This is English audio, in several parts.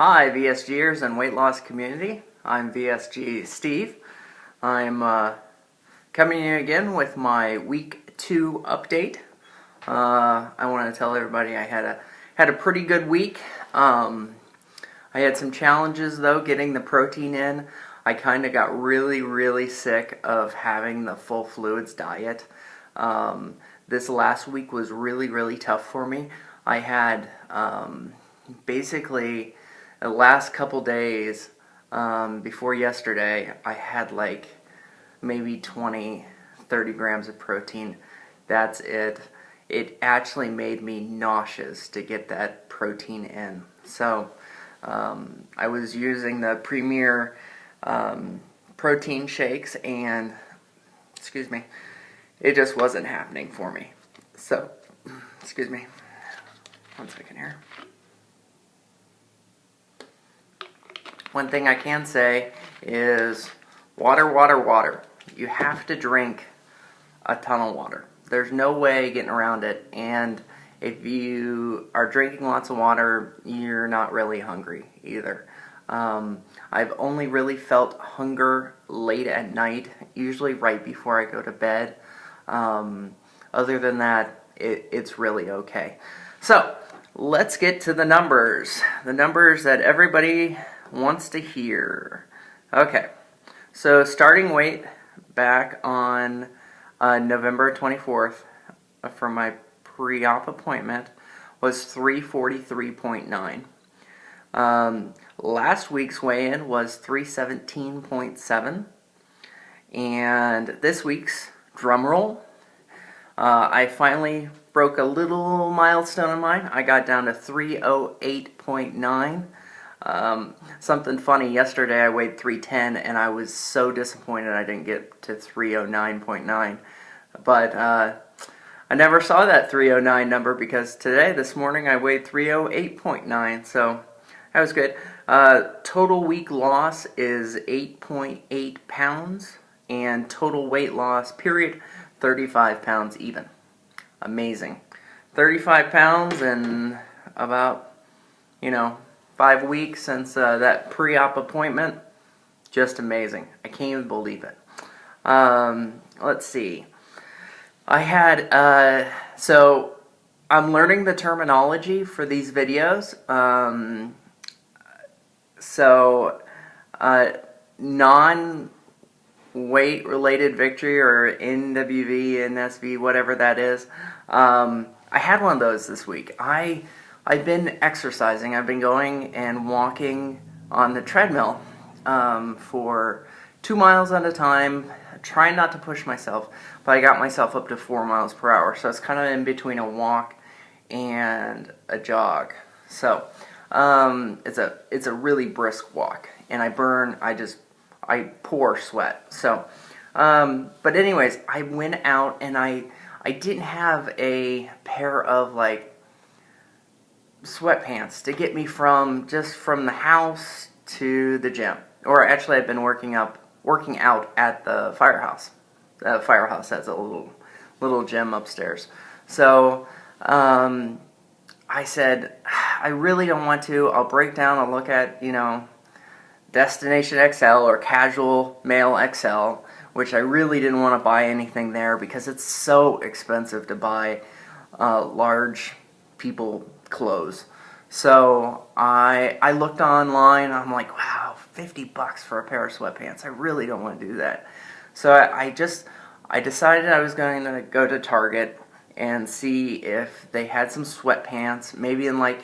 Hi VSGers and weight loss community, I'm VSG Steve. I'm coming in again with my week 2 update. I want to tell everybody I had a pretty good week. I had some challenges though getting the protein in. I kind of got really sick of having the full fluids diet. This last week was really tough for me. I had basically the last couple days before yesterday, I had like maybe 20-30 grams of protein. That's it. It actually made me nauseous to get that protein in. So I was using the Premier protein shakes, and excuse me, it just wasn't happening for me. So, excuse me, one second here. One thing I can say is water. You have to drink a ton of water. There's no way getting around it, and if you are drinking lots of water, you're not really hungry either. I've only really felt hunger late at night, usually right before I go to bed. Other than that, it's really okay. So, let's get to the numbers. The numbers that everybody wants to hear. Okay, so starting weight back on November 24th for my pre-op appointment was 343.9. Last week's weigh-in was 317.7, and this week's, drum roll, I finally broke a little milestone of mine. I got down to 308.9. Something funny, yesterday I weighed 310 and I was so disappointed I didn't get to 309.9. But I never saw that 309 number because this morning I weighed 308.9, so that was good. Total week loss is 8.8 pounds, and total weight loss, period, 35 pounds even. Amazing. 35 pounds in about, 5 weeks since that pre-op appointment. Just amazing. I can't even believe it. Let's see. I had, so I'm learning the terminology for these videos. Non-weight related victory, or NWV, NSV, whatever that is. I had one of those this week. I've been exercising. I've been going and walking on the treadmill for 2 miles at a time, trying not to push myself, but I got myself up to 4 miles per hour, so it's kind of in between a walk and a jog. So it's a really brisk walk, and I pour sweat. So, but anyways, I went out and I didn't have a pair of sweatpants to get me from the house to the gym. Or actually, I've been working out at the firehouse. The firehouse has a little gym upstairs. So I said, I really don't want to. I'll break down. I'll look at Destination XL or Casual Male XL, which I really didn't want to buy anything there because it's so expensive to buy large people clothes. So I looked online. I'm like, wow, $50 for a pair of sweatpants. I really don't want to do that. So I decided I was going to go to Target and see if they had some sweatpants, maybe in a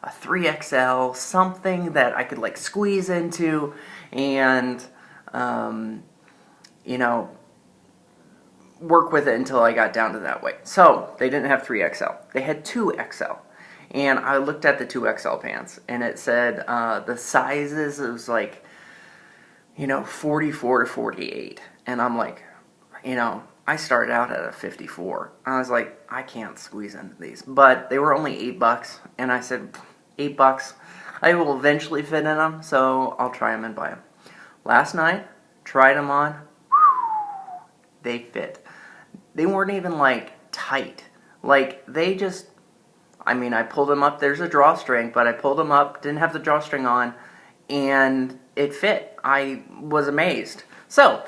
3XL, something that I could squeeze into and work with it until I got down to that weight. So they didn't have 3XL. They had 2XL. And I looked at the 2XL pants, and it said the sizes, it was 44 to 48. And I'm like, I started out at a 54. I was like, I can't squeeze into these. But they were only $8, and I said, $8, I will eventually fit in them, so I'll try them and buy them. Last night, tried them on. They fit. They weren't even tight. They just, I mean, I pulled him up. There's a drawstring, but I pulled him up, didn't have the drawstring on, and it fit. I was amazed. So,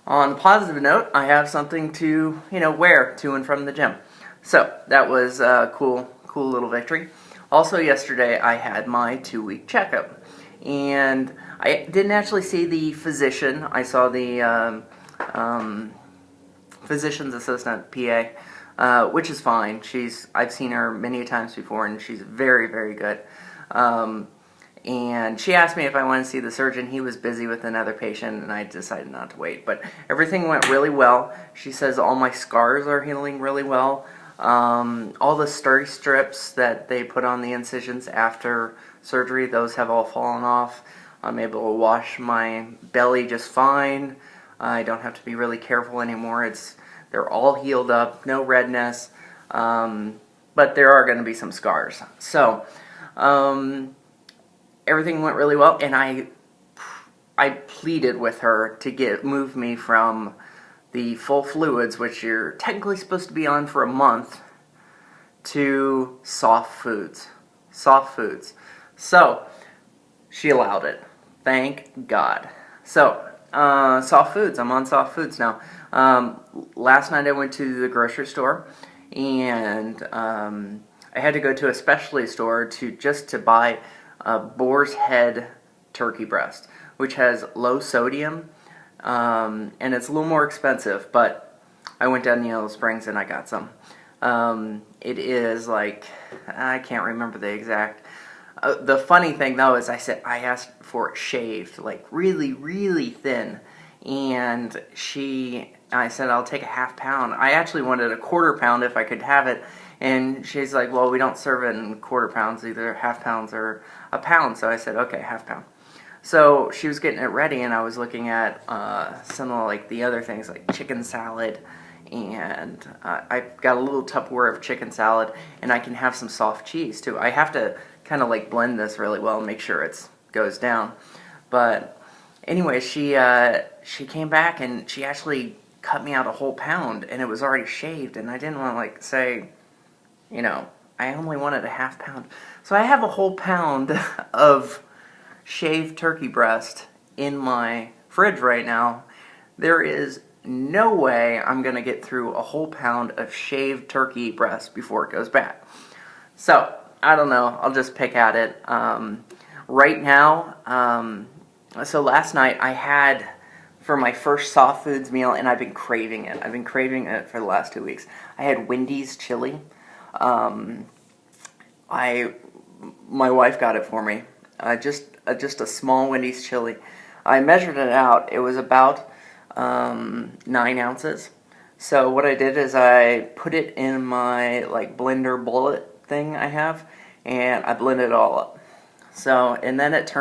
on a positive note, I have something to, wear to and from the gym. So, that was a cool little victory. Also, yesterday, I had my 2-week checkup. And I didn't actually see the physician. I saw the physician's assistant, PA, which is fine. I've seen her many times before, and she's very, very good. And she asked me if I wanted to see the surgeon. He was busy with another patient, and I decided not to wait. But everything went really well. She says all my scars are healing really well. All the sturdy strips that they put on the incisions after surgery, those have all fallen off. I'm able to wash my belly just fine. I don't have to be really careful anymore. They're all healed up, no redness, but there are going to be some scars. So, everything went really well, and I pleaded with her to move me from the full fluids, which you're technically supposed to be on for a month, to soft foods. Soft foods. So, she allowed it. Thank God. So, soft foods. I'm on soft foods now. Last night I went to the grocery store, and I had to go to a specialty store just to buy a boar's head turkey breast, which has low sodium, and it's a little more expensive, but I went down to Yellow Springs and I got some. It is like, I can't remember the exact. The funny thing though is I asked for it shaved, like really, really thin, and I said I'll take a ½ pound. I actually wanted a ½ pound if I could have it, and she's like, well, we don't serve it in ½ pounds, either ½ pounds or a pound. So I said, okay, ½ pound. So she was getting it ready, and I was looking at some of like the other things like chicken salad, and I've got a little Tupperware of chicken salad, and I can have some soft cheese too. I have to kind of like blend this really well and make sure it goes down. But anyway, she came back and she actually cut me out a whole pound, and it was already shaved, and I didn't want to like say, I only wanted a ½ pound. So I have a whole pound of shaved turkey breast in my fridge right now. There is no way I'm going to get through a whole pound of shaved turkey breast before it goes bad. So, I don't know. I'll just pick at it. Right now, so last night I had, for my first soft foods meal, and I've been craving it. I've been craving it for the last 2 weeks. I had Wendy's chili. My wife got it for me. Just a small Wendy's chili. I measured it out. It was about 9 ounces. So what I did is I put it in my like blender bullet thing I have, and I blended it all up. So, and then it's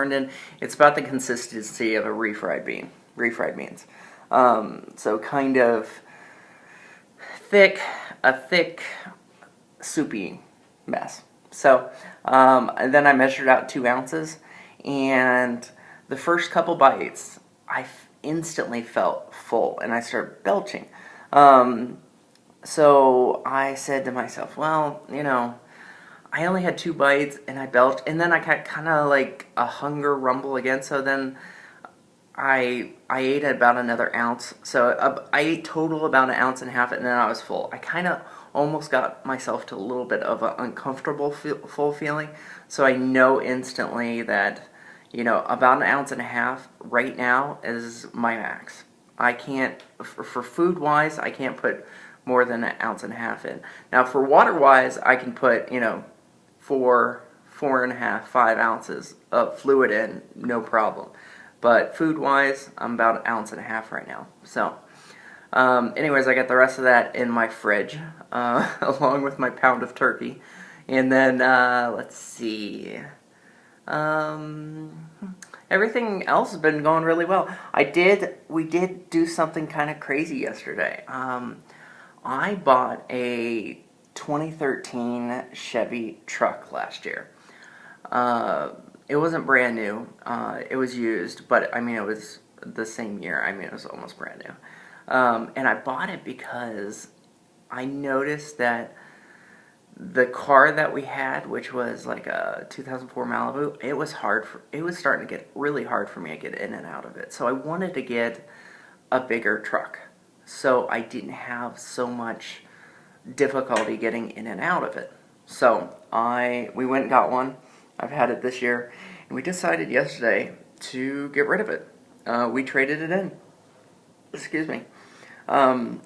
about the consistency of a refried beans. So kind of a thick, soupy mess. So, and then I measured out 2 ounces, and the first couple bites, I instantly felt full, and I started belching. So I said to myself, well, I only had 2 bites, and I belched, and then I got kind of like a hunger rumble again, so then I ate about another ounce. So I ate total about 1.5 ounces, and then I was full. I kind of almost got myself to a little bit of an uncomfortable full feeling, so I know instantly that, about 1.5 ounces right now is my max. I can't, for food-wise, I can't put more than 1.5 ounces in. Now, for water-wise, I can put, 4.5, 5 ounces of fluid in, no problem. But food-wise, I'm about 1.5 ounces right now. So, anyways, I got the rest of that in my fridge, along with my pound of turkey. And then, let's see. Everything else has been going really well. We did do something kind of crazy yesterday. I bought a 2013 Chevy truck last year. It wasn't brand new. It was used, but I mean, it was the same year. I mean, it was almost brand new. And I bought it because I noticed that the car that we had, which was like a 2004 Malibu, it was starting to get really hard for me to get in and out of it. So I wanted to get a bigger truck, so I didn't have so much difficulty getting in and out of it. So we went and got one. I've had it this year, and we decided yesterday to get rid of it. We traded it in. Excuse me.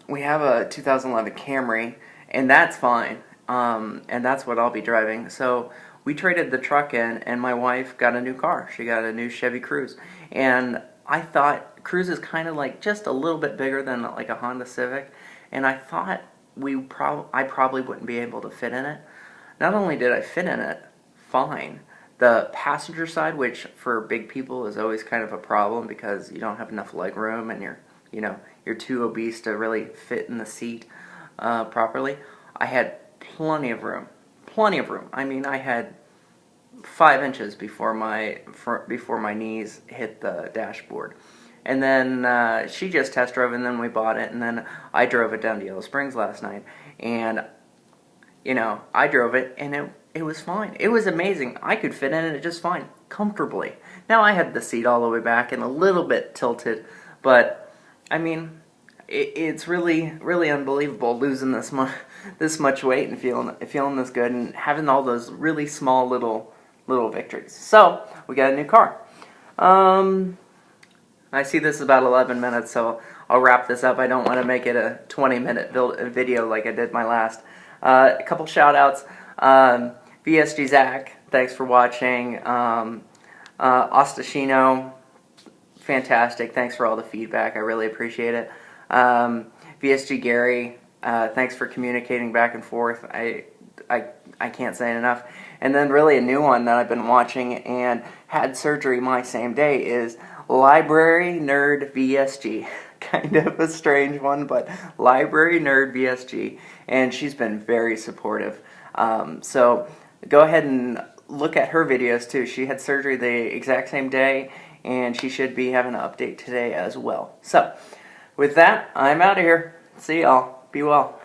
We have a 2011 Camry, and that's fine. And that's what I'll be driving. So we traded the truck in, and my wife got a new car. She got a new Chevy Cruze, and I thought Cruze is kind of like just a little bit bigger than like a Honda Civic, and I thought I probably wouldn't be able to fit in it. Not only did I fit in it, fine. The passenger side, which for big people is always kind of a problem because you don't have enough leg room and you're too obese to really fit in the seat properly. I had plenty of room. I mean, I had 5 inches before my knees hit the dashboard. And then she just test drove, and then we bought it, and then I drove it down to Yellow Springs last night, and I drove it, and it was fine. It was amazing. I could fit in it just fine, comfortably. Now I had the seat all the way back and a little bit tilted, but I mean, it's really, really unbelievable losing this much weight and feeling this good and having all those really small little victories. So we got a new car. I see this is about 11 minutes, so I'll wrap this up. I don't want to make it a 20-minute video like I did my last. A couple shout-outs. VSG Zach, thanks for watching. Ostashino, fantastic. Thanks for all the feedback. I really appreciate it. VSG Gary, thanks for communicating back and forth. I can't say it enough. And then really a new one that I've been watching and had surgery my same day is Library Nerd VSG. Kind of a strange one, but Library Nerd VSG. And she's been very supportive. So go ahead and look at her videos too. She had surgery the exact same day, and she should be having an update today as well. So with that, I'm out of here. See y'all. Be well.